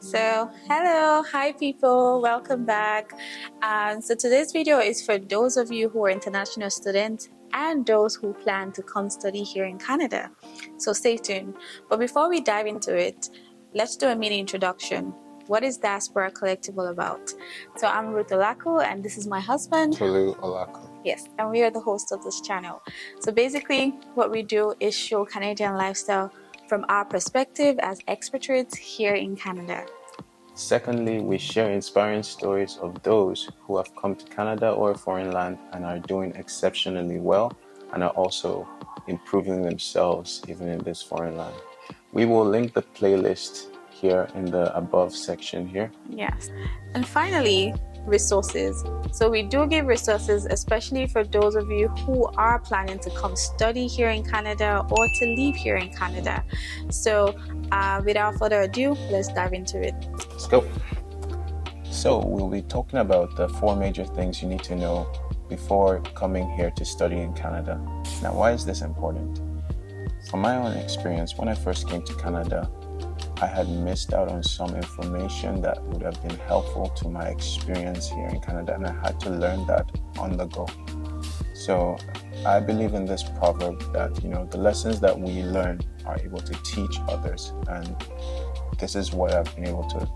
Hello, hi people, welcome back. So today's video is for those of you who are international students and those who plan to come study here in Canada. So stay tuned. But before we dive into it, let's do a mini introduction. What is Diaspora Collective all about? So I'm Ruth Olako and this is my husband. Tolu Olako. Yes, and we are the host of this channel. So basically what we do is show Canadian lifestyle from our perspective as expatriates here in Canada. Secondly, we share inspiring stories of those who have come to Canada or a foreign land and are doing exceptionally well and are also improving themselves even in this foreign land. We will link the playlist here in the above section here. Yes. And finally, resources. So we do give resources, especially for those of you who are planning to come study here in Canada or to live here in Canada. So without further ado, let's dive into it. Let's go. So we'll be talking about the 4 major things you need to know before coming here to study in Canada. Now, why is this important? From my own experience, when I first came to Canada, I had missed out on some information that would have been helpful to my experience here in Canada, and I had to learn that on the go. So I believe in this proverb that, the lessons that we learn are able to teach others, and this is what I've been able to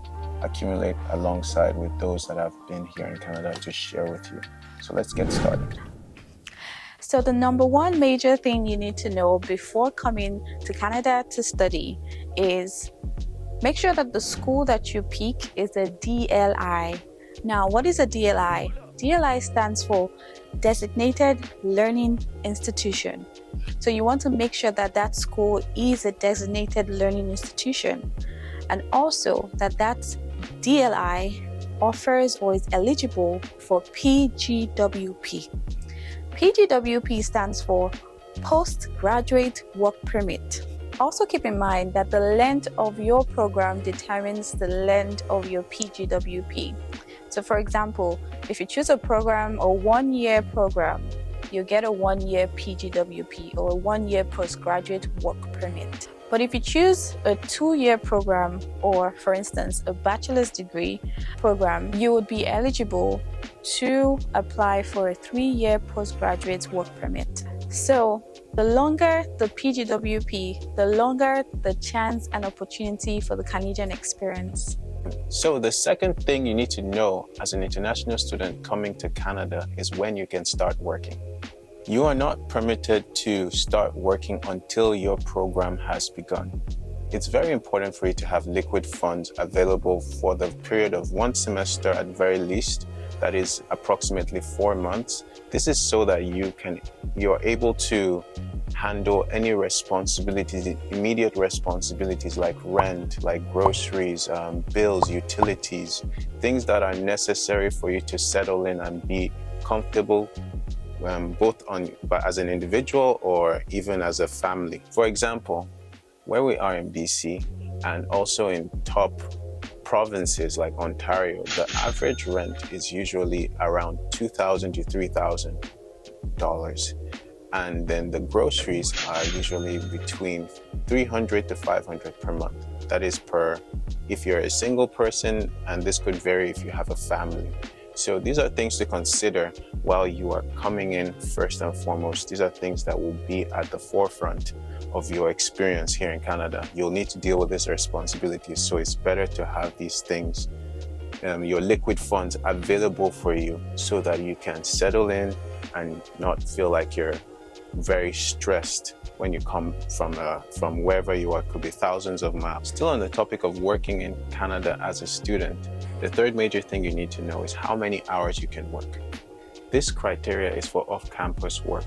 accumulate alongside with those that have been here in Canada to share with you. So let's get started. So the number one major thing you need to know before coming to Canada to study is make sure that the school that you pick is a DLI. Now, what is a DLI? DLI stands for Designated Learning Institution. So you want to make sure that that school is a designated learning institution, and also that DLI offers or is eligible for PGWP. PGWP stands for Postgraduate Work Permit. Also keep in mind that the length of your program determines the length of your PGWP. So for example, if you choose a program, a 1-year program, you get a 1-year PGWP or a 1-year postgraduate work permit. But if you choose a 2-year program or, for instance, a bachelor's degree program, you would be eligible to apply for a 3-year postgraduate work permit. So the longer the PGWP, the longer the chance and opportunity for the Canadian experience. So the second thing you need to know as an international student coming to Canada is when you can start working. You are not permitted to start working until your program has begun. It's very important for you to have liquid funds available for the period of 1 semester at very least, that is approximately 4 months. This is so that you're able to handle any responsibilities, immediate responsibilities like rent, like groceries, bills, utilities, things that are necessary for you to settle in and be comfortable both as an individual or even as a family. For example, where we are in BC and also in top provinces like Ontario, the average rent is usually around $2,000 to $3,000. And then the groceries are usually between $300 to $500 per month. That is if you're a single person, and this could vary if you have a family. So these are things to consider while you are coming in first and foremost. These are things that will be at the forefront of your experience here in Canada. You'll need to deal with these responsibilities, so it's better to have these things, your liquid funds available for you so that you can settle in and not feel like you're very stressed when you come from wherever you are. Could be thousands of miles. Still on the topic of working in Canada as a student, the third major thing you need to know is how many hours you can work. This criteria is for off-campus work.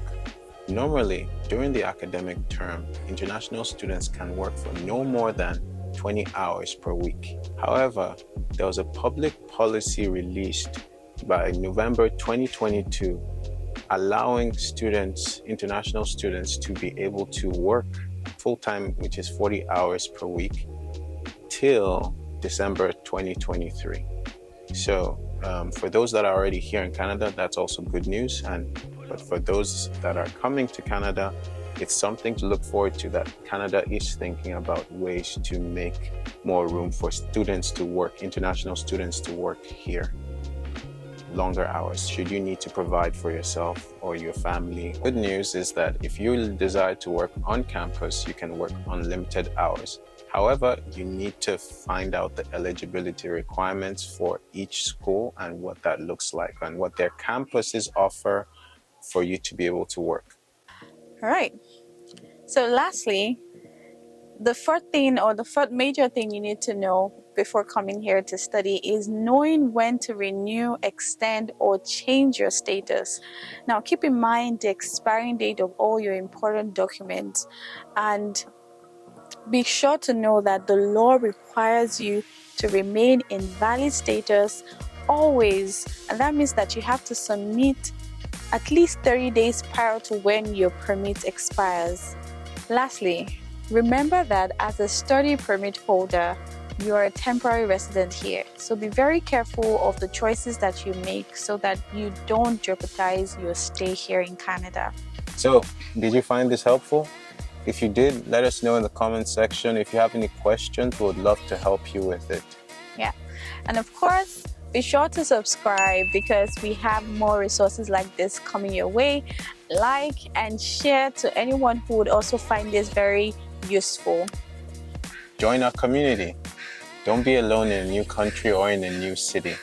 Normally, during the academic term, international students can work for no more than 20 hours per week. However, there was a public policy released by November 2022 allowing international students to be able to work full-time, which is 40 hours per week, till December 2023. So for those that are already here in Canada, that's also good news. But for those that are coming to Canada, it's something to look forward to, that Canada is thinking about ways to make more room for students to work, international students to work here. Longer hours, should you need to provide for yourself or your family. Good news is that if you desire to work on campus, you can work unlimited hours. However, you need to find out the eligibility requirements for each school and what that looks like and what their campuses offer for you to be able to work. All right. So lastly, the fourth thing, or the fourth major thing you need to know before coming here to study, is knowing when to renew, extend, or change your status. Now, keep in mind the expiring date of all your important documents, and be sure to know that the law requires you to remain in valid status always, and that means that you have to submit at least 30 days prior to when your permit expires. Lastly, remember that as a study permit holder, you are a temporary resident here. So be very careful of the choices that you make so that you don't jeopardize your stay here in Canada. So, did you find this helpful? If you did, let us know in the comment section. If you have any questions, we would love to help you with it. Yeah, and of course, be sure to subscribe because we have more resources like this coming your way. Like and share to anyone who would also find this very useful. Join our community. Don't be alone in a new country or in a new city.